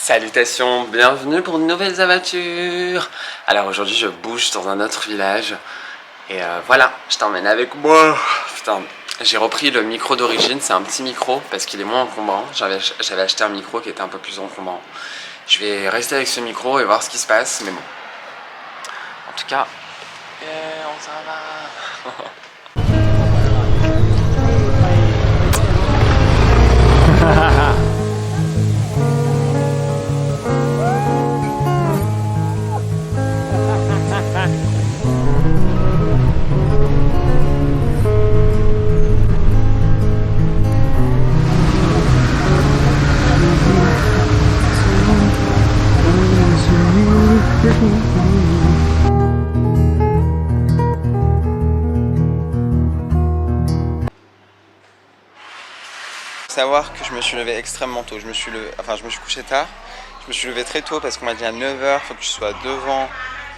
Salutations, bienvenue pour de nouvelles aventures. Alors aujourd'hui je bouge dans un autre village et voilà, je t'emmène avec moi. Putain, j'ai repris le micro d'origine, c'est un petit micro parce qu'il est moins encombrant. J'avais acheté un micro qui était un peu plus encombrant. Je vais rester avec ce micro et voir ce qui se passe, mais bon. En tout cas, on s'en va. Savoir que je me suis levé extrêmement tôt, je me suis couché tard, je me suis levé très tôt parce qu'on m'a dit à 9h, faut que tu sois devant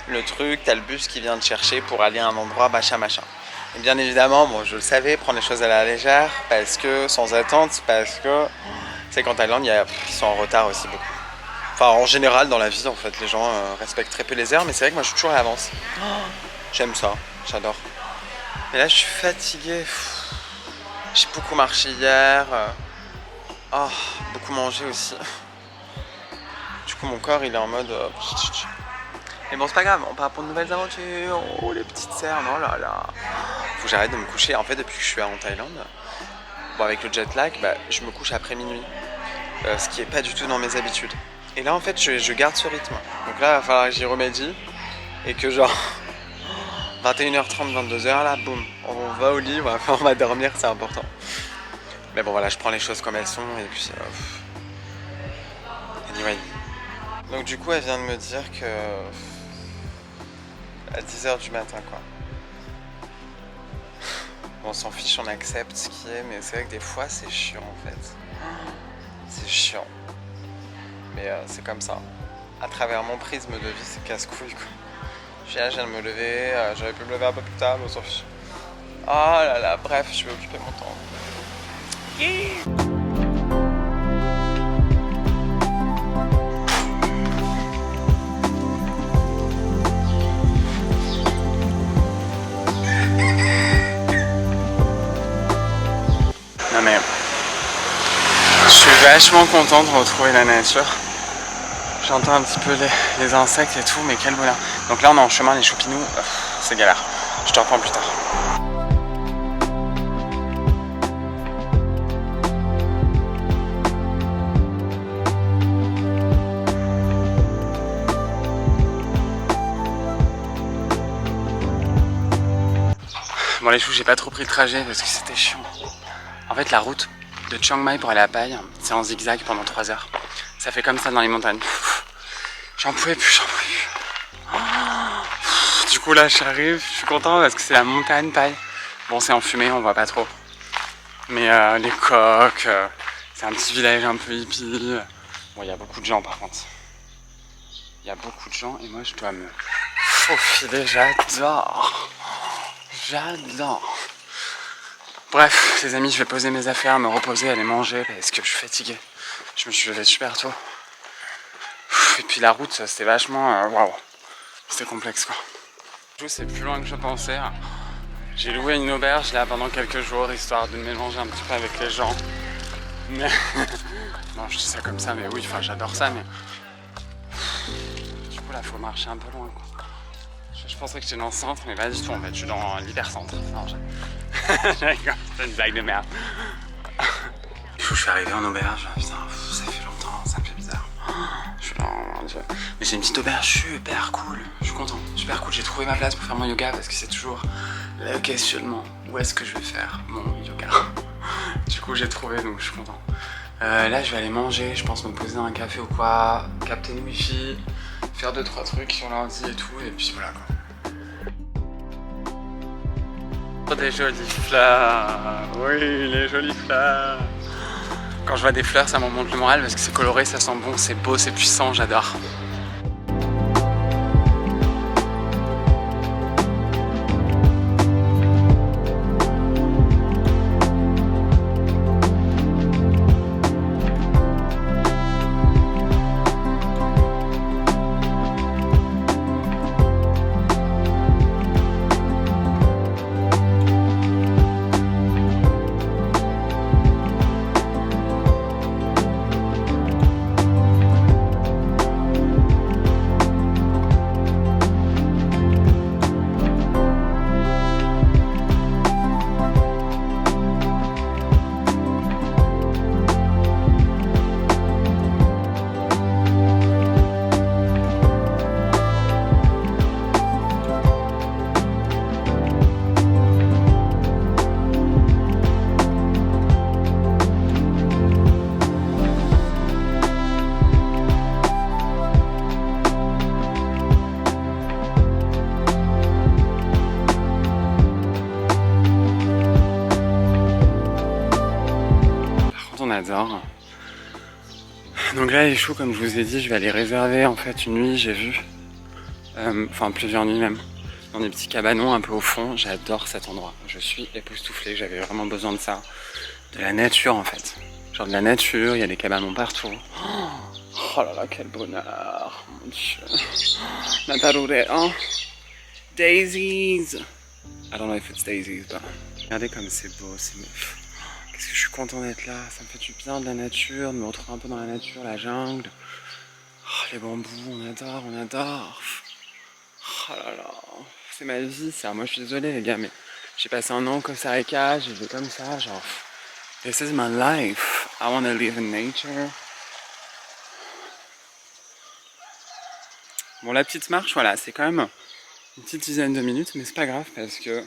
le truc, t'as le bus qui vient te chercher pour aller à un endroit machin. Et bien évidemment, bon, je le savais, prendre les choses à la légère, parce que sans attente, parce que c'est qu'en Thaïlande, ils sont en retard aussi beaucoup. Enfin, en général, dans la vie, en fait, les gens respectent très peu les heures, mais c'est vrai que moi, je suis toujours à l'avance. J'aime ça, j'adore. Mais là, je suis fatigué. J'ai beaucoup marché hier. Beaucoup mangé aussi. Du coup, mon corps, il est en mode... Mais bon, c'est pas grave, on part pour de nouvelles aventures. Oh, les petites cernes, oh là là. Faut que j'arrête de me coucher. En fait, depuis que je suis en Thaïlande, bon, avec le jet lag, je me couche après minuit. Ce qui est pas du tout dans mes habitudes. Et là, en fait, je garde ce rythme. Donc là, il va falloir que j'y remédie. Et que genre... 21h30, 22h, là, boum. On va au lit, on va dormir, c'est important. Mais bon, voilà, je prends les choses comme elles sont. Et puis... Anyway. Donc du coup, elle vient de me dire que... à 10h du matin, quoi. Bon, on s'en fiche, on accepte ce qui est, mais c'est vrai que des fois, c'est chiant, en fait. C'est chiant. Mais c'est comme ça. À travers mon prisme de vie, c'est casse-couille, quoi. Je viens de me lever, j'aurais pu me lever un peu plus tard, mais on s'en fiche. Oh là là, bref, je vais occuper mon temps. Non mais, je suis vachement content de retrouver la nature. J'entends un petit peu les insectes et tout, mais quel bonheur. Donc là on est en chemin, les choupinous, c'est galère. Je te reprends plus tard. Bon les choux, j'ai pas trop pris le trajet parce que c'était chiant. En fait la route de Chiang Mai pour aller à Pai, c'est en zigzag pendant 3 heures. Ça fait comme ça dans les montagnes. J'en pouvais plus. Du coup là j'arrive, je suis content parce que c'est la montagne Pai. Bon c'est enfumé, on voit pas trop. Mais les coques, c'est un petit village un peu hippie. Bon il y a beaucoup de gens par contre. Il y a beaucoup de gens et moi je dois me faufiler, j'adore. Bref les amis, je vais poser mes affaires, me reposer, aller manger parce que je suis fatigué. Je me suis levé super tôt. Et puis la route, c'était vachement... waouh, c'était complexe quoi. C'est plus loin que je pensais. J'ai loué une auberge là pendant quelques jours, histoire de me mélanger un petit peu avec les gens. Mais... non, je dis ça comme ça, mais oui, enfin j'adore ça, mais... Du coup là, faut marcher un peu loin quoi. Je pensais que j'étais dans le centre, mais pas du tout en fait, je suis dans l'hypercentre. Non, c'est une blague de merde. Je suis arrivé en auberge, putain, ça fait longtemps, ça me fait bizarre. Je suis là, oh mon Dieu. Mais c'est une petite auberge super cool, je suis content, super cool. J'ai trouvé ma place pour faire mon yoga parce que c'est toujours le questionnement. Où est-ce que je vais faire mon yoga? Du coup j'ai trouvé, donc je suis content. Là je vais aller manger, je pense me poser dans un café ou quoi, capter une wifi, faire 2-3 trucs sur l'ordi et tout, et puis voilà quoi. Des jolies fleurs, oui les jolies fleurs. Quand je vois des fleurs, ça me remonte le moral parce que c'est coloré, ça sent bon, c'est beau, c'est puissant, j'adore. Donc là les choux, comme je vous ai dit, je vais aller réserver en fait une nuit, j'ai vu. Enfin plusieurs nuits même. Dans des petits cabanons un peu au fond. J'adore cet endroit. Je suis époustouflée, j'avais vraiment besoin de ça. De la nature en fait. Genre de la nature, il y a des cabanons partout. Oh là là, quel bonheur. Mon dieu. Natarure, hein. Daisies. I don't know if it's daisies, but... Regardez comme c'est beau, c'est... Qu'est-ce que je suis content d'être là. Ça me fait du bien de la nature, de me retrouver un peu dans la nature, la jungle. Oh, les bambous, on adore, on adore. Oh là là, c'est ma vie ça. Moi je suis désolée les gars, mais j'ai passé un an au Costa Rica, j'ai vécu comme ça, genre... This is my life. I want to live in nature. Bon, la petite marche, voilà, c'est quand même une petite dizaine de minutes, mais c'est pas grave parce que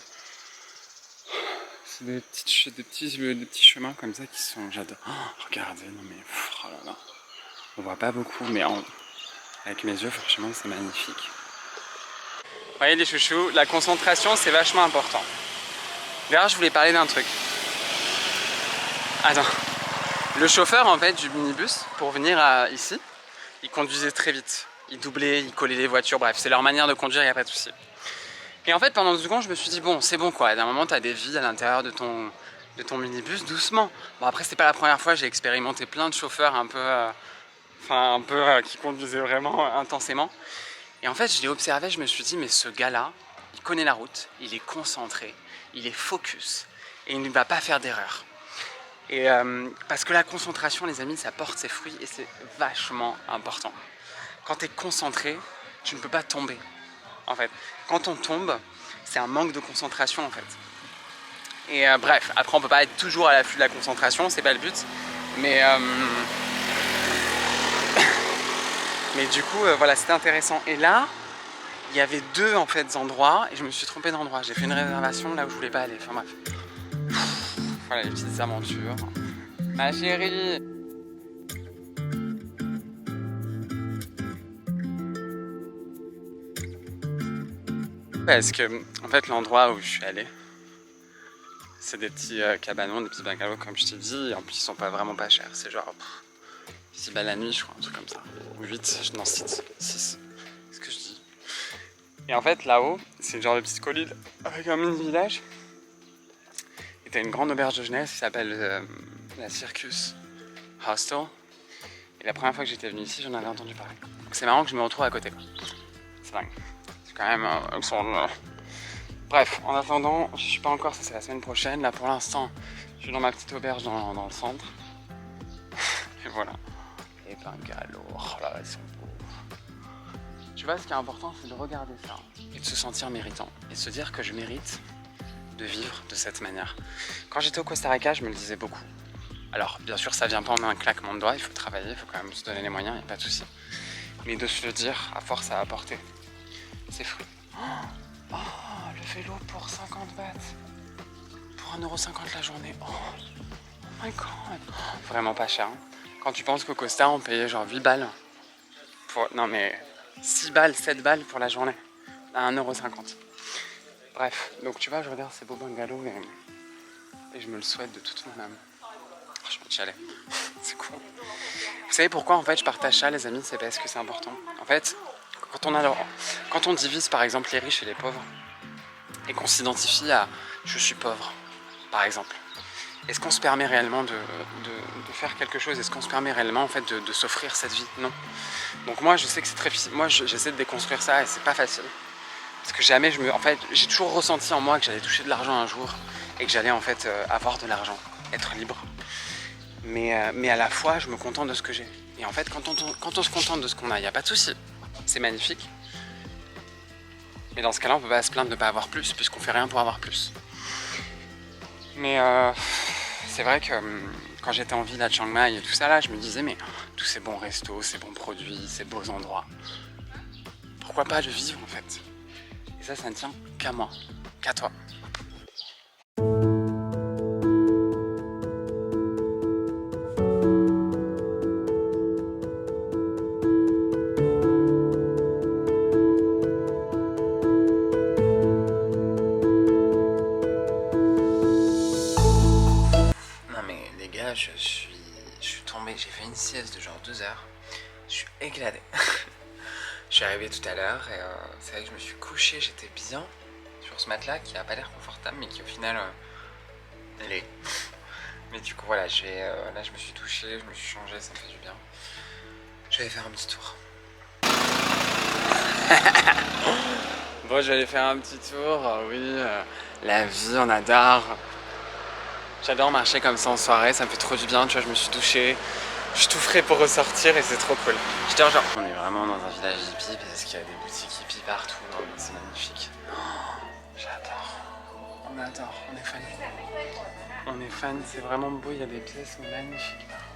c'est des petits chemins comme ça qui sont... J'adore. Oh, regardez, non mais... Oh là là. On voit pas beaucoup, mais avec mes yeux, franchement, c'est magnifique. Vous voyez les chouchous, la concentration, c'est vachement important. D'ailleurs, je voulais parler d'un truc. Attends. Le chauffeur, en fait, du minibus, pour venir ici, il conduisait très vite. Il doublait, il collait les voitures, bref, c'est leur manière de conduire, il n'y a pas de souci. Et en fait, pendant 2 secondes, je me suis dit, bon, c'est bon quoi, d'un moment, tu as des vies à l'intérieur de ton minibus, doucement. Bon, après, c'est pas la première fois, j'ai expérimenté plein de chauffeurs un peu, qui conduisaient vraiment intensément. Et en fait, je l'ai observé, je me suis dit, mais ce gars-là, il connaît la route, il est concentré, il est focus, et il ne va pas faire d'erreur. Et parce que la concentration, les amis, ça porte ses fruits, et c'est vachement important. Quand tu es concentré, tu ne peux pas tomber, en fait. Quand on tombe, c'est un manque de concentration, en fait. Et bref, après, on peut pas être toujours à l'affût de la concentration, c'est pas le but. Mais du coup, voilà, c'était intéressant. Et là, il y avait 2 en fait endroits, et je me suis trompé d'endroit. J'ai fait une réservation là où je voulais pas aller. Enfin bref. Voilà les petites aventures. Ma chérie. Parce que, en fait, l'endroit où je suis allé, c'est des petits cabanons, des petits bungalows, comme je t'ai dit. En plus, ils sont vraiment pas chers. C'est genre 6 balles la nuit, je crois, un truc comme ça. Ou 8, non, 6. C'est ce que je dis. Et en fait, là-haut, c'est le genre de petite colline avec un mini village. Et t'as une grande auberge de jeunesse qui s'appelle la Circus Hostel. Et la première fois que j'étais venu ici, j'en avais entendu parler. Donc c'est marrant que je me retrouve à côté. C'est dingue. C'est quand même Bref, en attendant, je suis pas encore, ça c'est la semaine prochaine. Là pour l'instant, je suis dans ma petite auberge dans le centre. Et voilà. Et bungalows, oh là là, ils sont beaux. Tu vois, ce qui est important, c'est de regarder ça et de se sentir méritant. Et de se dire que je mérite de vivre de cette manière. Quand j'étais au Costa Rica, je me le disais beaucoup. Alors, bien sûr, ça vient pas en un claquement de doigts, il faut travailler, il faut quand même se donner les moyens, il n'y a pas de souci. Mais de se le dire, à force, ça a apporté ses fruits. Oh, le vélo pour 50 bahts. Pour 1,50€ la journée. Oh my god. Vraiment pas cher. Hein. Quand tu penses qu'au Costa, on payait genre 8 balles. Non mais 6 balles, 7 balles pour la journée. À 1,50€. Bref, donc tu vois, je regarde ces beaux bungalows et je me le souhaite de toute mon âme. Franchement, chalet. C'est cool. Vous savez pourquoi en fait je partage ça, les amis? C'est parce que c'est important. En fait, quand on divise par exemple les riches et les pauvres, et qu'on s'identifie à je suis pauvre, par exemple, est-ce qu'on se permet réellement de faire quelque chose? Est-ce qu'on se permet réellement en fait de s'offrir cette vie? Non. Donc moi je sais que c'est très difficile. Moi j'essaie de déconstruire ça et c'est pas facile. Parce que jamais en fait, j'ai toujours ressenti en moi que j'allais toucher de l'argent un jour et que j'allais en fait avoir de l'argent, être libre. Mais à la fois, je me contente de ce que j'ai. Et en fait, quand on se contente de ce qu'on a, il n'y a pas de souci. C'est magnifique. Mais dans ce cas-là, on ne peut pas se plaindre de ne pas avoir plus, puisqu'on fait rien pour avoir plus. Mais c'est vrai que quand j'étais en ville à Chiang Mai et tout ça, là, je me disais, mais tous ces bons restos, ces bons produits, ces beaux endroits, pourquoi pas le vivre en fait? Et ça ne tient qu'à moi, qu'à toi. Non mais les gars, je suis tombé, j'ai fait une sieste de genre 2 heures. Je suis éclaté. Je suis arrivé tout à l'heure et c'est vrai que je me suis couché, j'étais bien sur ce matelas qui a pas l'air confortable mais qui au final l'est. Mais du coup voilà, là je me suis douché, je me suis changé, ça me fait du bien. Je vais aller faire un petit tour. Bon, je vais aller faire un petit tour, oui, la vie, on adore. J'adore marcher comme ça en soirée, ça me fait trop du bien, tu vois, je me suis douché. Je suis tout frais pour ressortir et c'est trop cool. J'adore genre. On est vraiment dans un village hippie parce qu'il y a des boutiques hippies partout, c'est magnifique. J'adore. On adore, on est fan. On est fan, c'est vraiment beau, il y a des pièces magnifiques partout.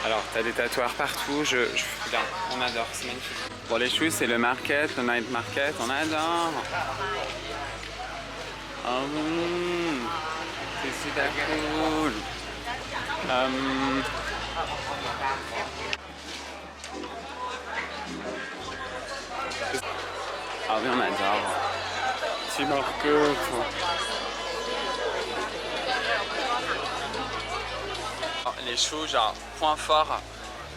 Alors, t'as des tatouages partout, bien, on adore, c'est magnifique. Bon, les choux, c'est le market, le night market, on adore. C'est super cool. Ah oui, on adore. Petit market. Les choux, genre, point fort,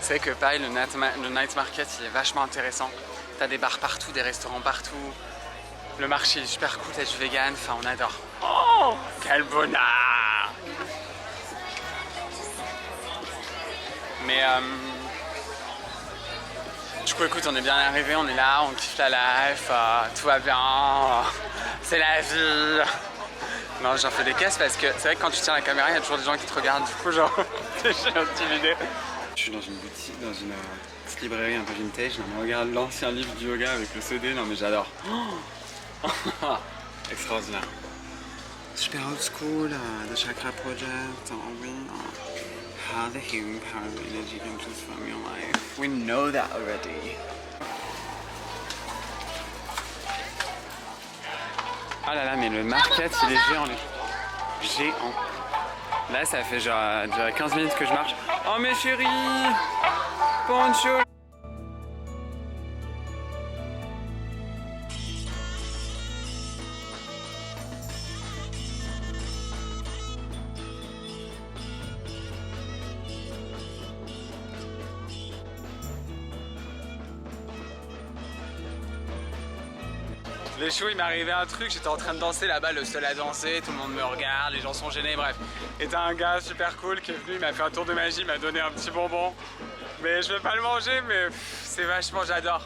c'est que pareil, le night market, il est vachement intéressant. T'as des bars partout, des restaurants partout. Le marché est super cool, t'as du vegan, enfin, on adore. Oh, quel bonheur! Mais du coup, écoute, on est bien arrivé, on est là, on kiffe la life, tout va bien, c'est la vie. Non, j'en fais des caisses parce que c'est vrai que quand tu tiens la caméra, il y a toujours des gens qui te regardent. Du coup, genre, j'ai intimidé. Je suis dans une boutique, dans une petite librairie un peu vintage. On regarde l'ancien livre du yoga avec le CD. Non, mais j'adore. Oh extraordinaire. Super old school, the Chakra Project. Oh oui. How the healing power of energy can transform your life. We know that already. Ah là là, mais le market, il est géant, géant. Là, ça fait genre 15 minutes que je marche. Oh mes chéris, Poncho. Les choux, il m'est arrivé un truc, j'étais en train de danser là-bas, le seul à danser, tout le monde me regarde, les gens sont gênés, bref. Et t'as un gars super cool qui est venu, il m'a fait un tour de magie, il m'a donné un petit bonbon. Mais je vais pas le manger, mais c'est vachement, j'adore.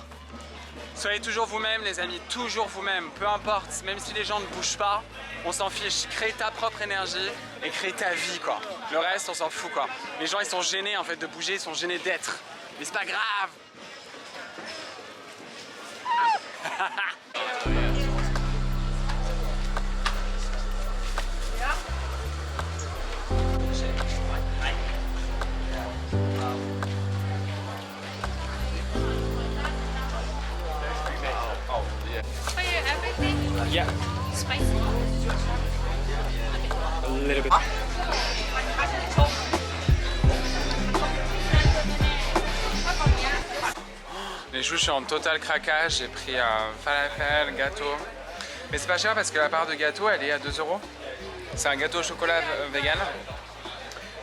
Soyez toujours vous-même les amis, toujours vous-même, peu importe, même si les gens ne bougent pas, on s'en fiche. Crée ta propre énergie et crée ta vie quoi. Le reste, on s'en fout quoi. Les gens ils sont gênés en fait de bouger, ils sont gênés d'être. Mais c'est pas grave. Yeah. Spicy. A little bit. Les choux, je suis en total craquage. J'ai pris un falafel, gâteau. Mais c'est pas cher parce que la part de gâteau, elle est à 2 €. C'est un gâteau au chocolat vegan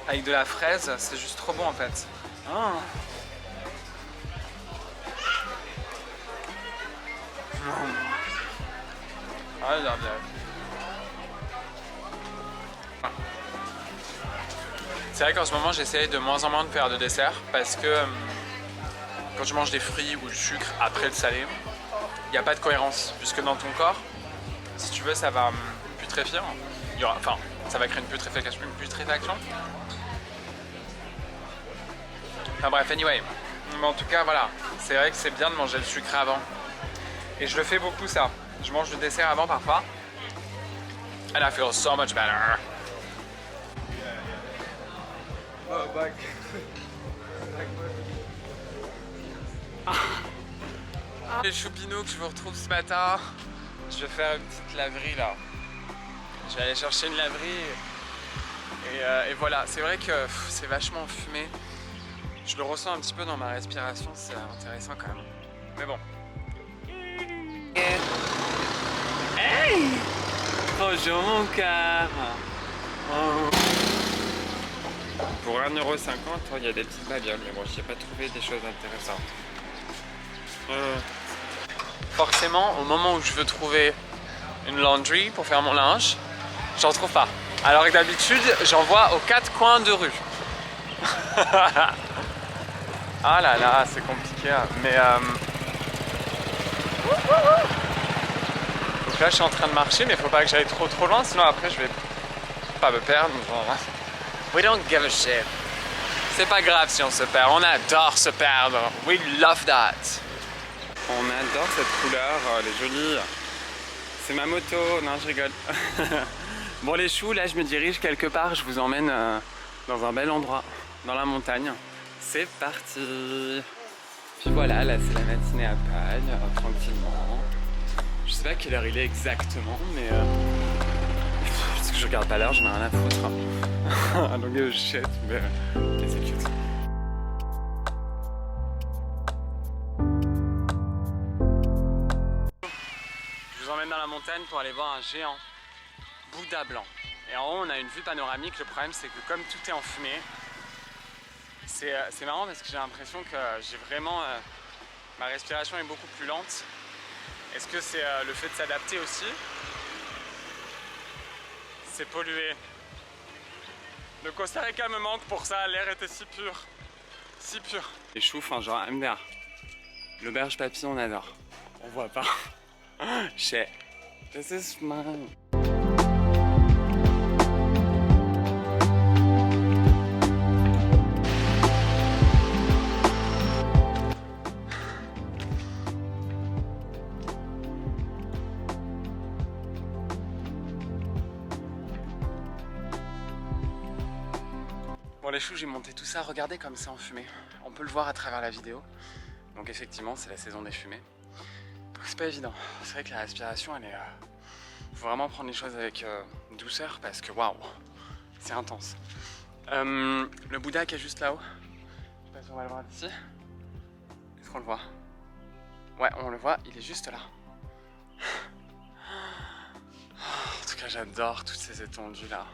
avec de la fraise. C'est juste trop bon en fait. Oh. Ah, j'adore bien. C'est vrai qu'en ce moment j'essaye de moins en moins de faire de dessert parce que quand tu manges des fruits ou du sucre après le salé, il n'y a pas de cohérence puisque dans ton corps, si tu veux, ça va putréfier. Enfin, ça va créer une putréfaction. Enfin bref, anyway. Mais en tout cas, voilà, c'est vrai que c'est bien de manger le sucre avant. Et je le fais beaucoup ça. Je mange le dessert avant parfois. And I feel so much better. Oh, back. Les choupinous que je vous retrouve ce matin. Je vais faire une petite laverie là. Je vais aller chercher une laverie. Et voilà, c'est vrai que c'est vachement fumé. Je le ressens un petit peu dans ma respiration, c'est intéressant quand même. Mais bon. Hey! Bonjour mon cœur. Oh. Pour 1,50€, il y a des petites babioles, mais bon, je n'ai pas trouvé des choses intéressantes. Forcément, au moment où je veux trouver une laundry pour faire mon linge, j'en trouve pas. Alors que d'habitude, j'en vois aux 4 coins de rue. Ah là là, c'est compliqué, mais donc là je suis en train de marcher, mais il faut pas que j'aille trop loin, sinon après je vais pas me perdre. Genre, we don't give a shit. C'est pas grave si on se perd, on adore se perdre. We love that. On adore cette couleur, elle est jolie. C'est ma moto, non je rigole. Bon les choux, là je me dirige quelque part, je vous emmène dans un bel endroit, dans la montagne. C'est parti. Puis voilà, là c'est la matinée à Pagne, tranquillement. Je sais pas quelle heure il est exactement, mais parce que je regarde pas l'heure, j'en ai rien à foutre. Donc je jette, mais c'est cute. Je vous emmène dans la montagne pour aller voir un géant Bouddha blanc. Et en haut on a une vue panoramique. Le problème c'est que comme tout est en fumée, c'est marrant parce que j'ai l'impression que j'ai vraiment ma respiration est beaucoup plus lente. Est-ce que c'est le fait de s'adapter aussi? C'est pollué. Le Costa Rica me manque pour ça, l'air était si pur. Si pur. Les choux, enfin genre MDR. L'auberge papillon, on adore. On voit pas. Chez. This is mine. Bon les choux, j'ai monté tout ça, regardez comme c'est enfumé. On peut le voir à travers la vidéo. Donc effectivement, c'est la saison des fumées. Donc c'est pas évident. C'est vrai que la respiration, elle est... faut vraiment prendre les choses avec douceur parce que waouh, c'est intense. Le Bouddha qui est juste là-haut. Je sais pas si on va le voir d'ici. Est-ce qu'on le voit? Ouais, on le voit, il est juste là. En tout cas, j'adore toutes ces étendues là.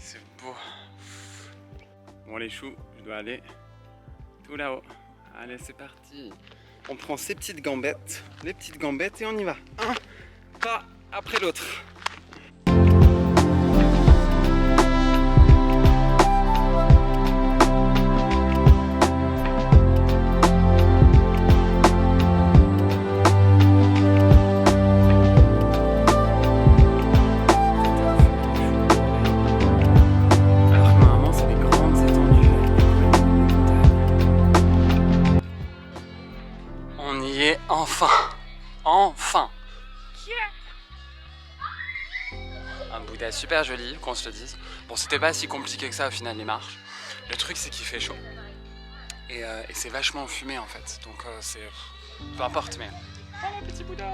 C'est beau. Bon les choux, je dois aller tout là-haut. Allez, c'est parti. On prend ces petites gambettes, les petites gambettes et on y va. Un pas après l'autre. Enfin, enfin. Un Bouddha super joli, qu'on se le dise. Bon, c'était pas si compliqué que ça au final les marches. Le truc c'est qu'il fait chaud et c'est vachement fumé en fait. Donc c'est peu importe mais. Oh le petit Bouddha.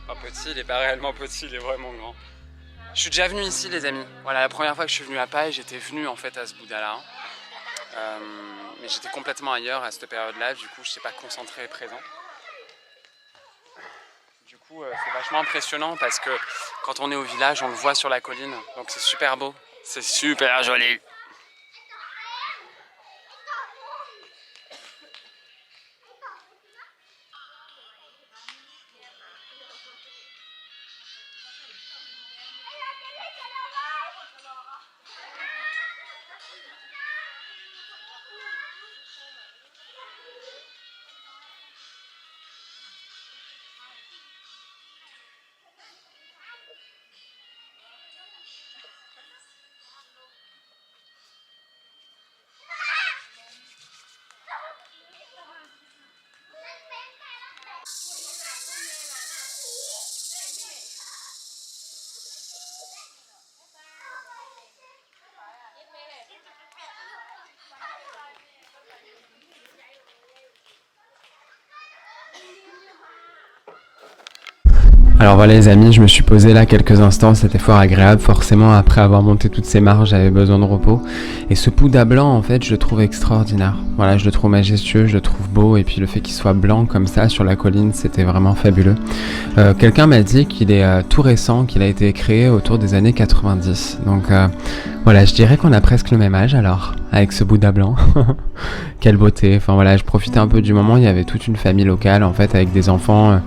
Pas petit, il est pas réellement petit, il est vraiment grand. Je suis déjà venu ici les amis. Voilà, la première fois que je suis venu à Paille, j'étais venu en fait à ce Bouddha là. Mais j'étais complètement ailleurs à cette période-là, du coup je n'étais pas concentré et présent. Du coup c'est vachement impressionnant parce que quand on est au village, on le voit sur la colline, donc c'est super beau, c'est super joli. Alors voilà les amis, je me suis posé là quelques instants, c'était fort agréable. Forcément après avoir monté toutes ces marches, j'avais besoin de repos. Et ce Bouddha blanc en fait, je le trouve extraordinaire. Voilà, je le trouve majestueux, je le trouve beau. Et puis le fait qu'il soit blanc comme ça sur la colline, c'était vraiment fabuleux. Quelqu'un m'a dit qu'il est tout récent, qu'il a été créé autour des années 90. Donc voilà, je dirais qu'on a presque le même âge alors, avec ce Bouddha blanc. Quelle beauté. Enfin voilà, je profitais un peu du moment, il y avait toute une famille locale en fait avec des enfants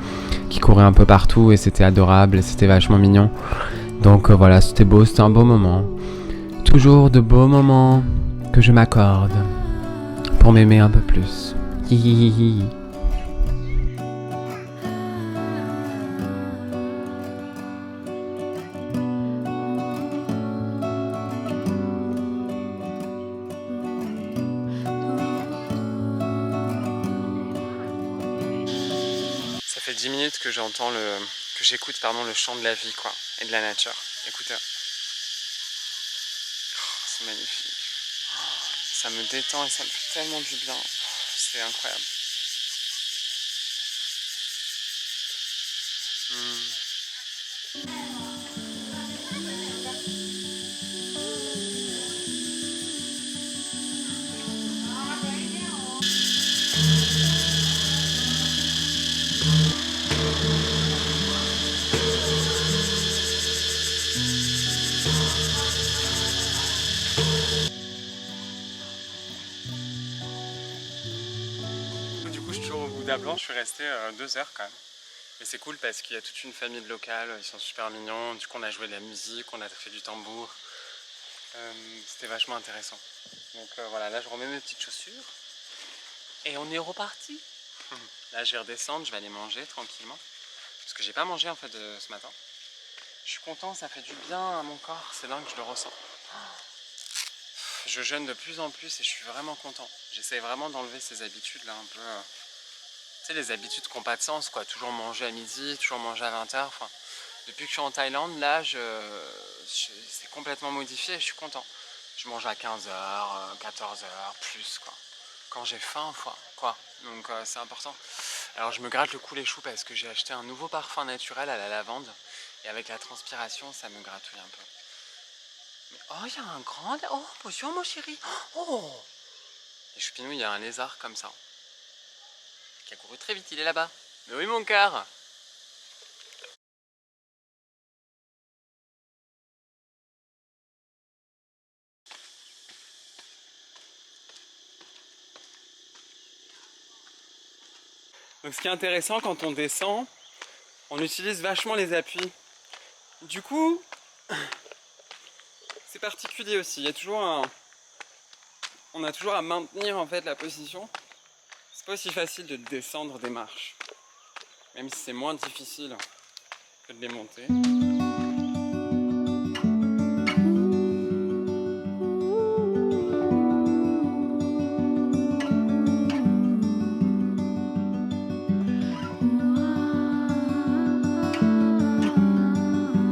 qui couraient un peu partout et c'était adorable et c'était vachement mignon. Donc voilà, c'était beau, c'était un beau moment. Toujours de beaux moments que je m'accorde pour m'aimer un peu plus. Hihihihi. Ça fait 10 minutes que j'écoute le chant de la vie quoi, et de la nature. Écoutez. Oh, c'est magnifique. Oh, ça me détend et ça me fait tellement du bien. C'est incroyable. Du coup, je suis toujours au Bouddha blanc, je suis resté 2 heures quand même. Mais c'est cool parce qu'il y a toute une famille de locales, ils sont super mignons. Du coup, on a joué de la musique, on a fait du tambour. C'était vachement intéressant. Donc voilà, là je remets mes petites chaussures et on est reparti. Là je vais redescendre, je vais aller manger tranquillement. Parce que j'ai pas mangé en fait ce matin. Je suis content, ça fait du bien à mon corps, c'est là que je le ressens. Je jeûne de plus en plus et je suis vraiment content. J'essaie vraiment d'enlever ces habitudes là un peu. Tu sais, les habitudes qui n'ont pas de sens quoi. Toujours manger à midi, toujours manger à 20h. Enfin, depuis que je suis en Thaïlande, là c'est complètement modifié et je suis content. Je mange à 15h, 14h, plus quoi. Quand j'ai faim, quoi. Donc c'est important. Alors je me gratte le cou les choux parce que j'ai acheté un nouveau parfum naturel à la lavande. Et avec la transpiration, ça me gratouille un peu. Mais, oh, il y a un grand... Oh, bonjour mon chéri. Oh. Et Choupinou, il y a un lézard comme ça. Qui a couru très vite, il est là-bas. Mais oui mon cœur. Donc ce qui est intéressant quand on descend, on utilise vachement les appuis. Du coup, c'est particulier aussi. Il y a toujours on a toujours à maintenir en fait la position. C'est pas aussi facile de descendre des marches, même si c'est moins difficile que de les monter.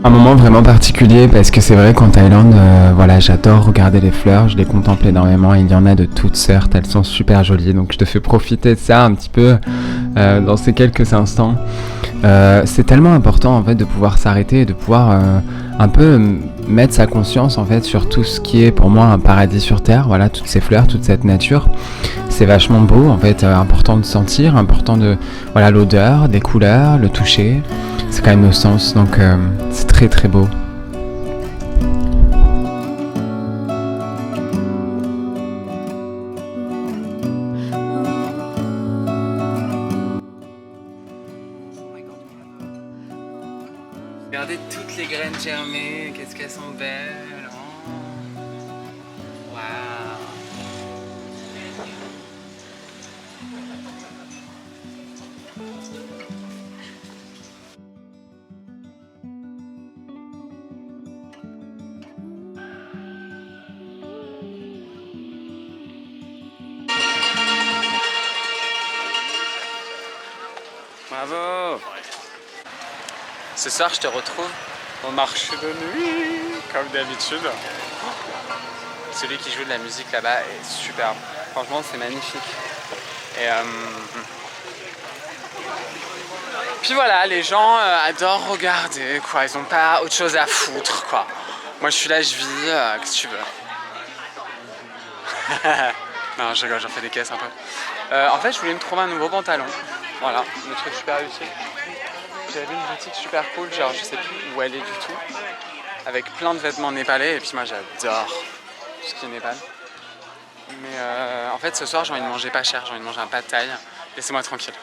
Un moment vraiment particulier parce que c'est vrai qu'en Thaïlande, voilà, j'adore regarder les fleurs, je les contemple énormément et il y en a de toutes sortes, elles sont super jolies. Donc je te fais profiter de ça un petit peu dans ces quelques instants. C'est tellement important en fait de pouvoir s'arrêter et de pouvoir un peu mettre sa conscience en fait sur tout ce qui est pour moi un paradis sur terre. Voilà, toutes ces fleurs, toute cette nature. C'est vachement beau en fait, important de sentir, important de voilà l'odeur, des couleurs, le toucher. C'est quand même nos sens, donc c'est très très beau. Regardez toutes les graines germées, qu'est-ce qu'elles sont belles. Oh. Waouh. Bravo. Ce soir, je te retrouve au marché de nuit, comme d'habitude. Celui qui joue de la musique là-bas est superbe. Franchement, c'est magnifique. Et Puis voilà, les gens adorent regarder, quoi. Ils ont pas autre chose à foutre, quoi. Moi, je suis là, je vis, qu'est-ce que tu veux. Non, je rigole, j'en fais des caisses un peu. En fait, je voulais me trouver un nouveau pantalon. Voilà, le truc super utile. J'avais vu une boutique super cool, genre je sais plus où elle est du tout, avec plein de vêtements népalais, et puis moi j'adore tout ce qui est Népal. Mais en fait, ce soir, j'ai envie de manger pas cher, j'ai envie de manger un pad thai. Laissez-moi tranquille.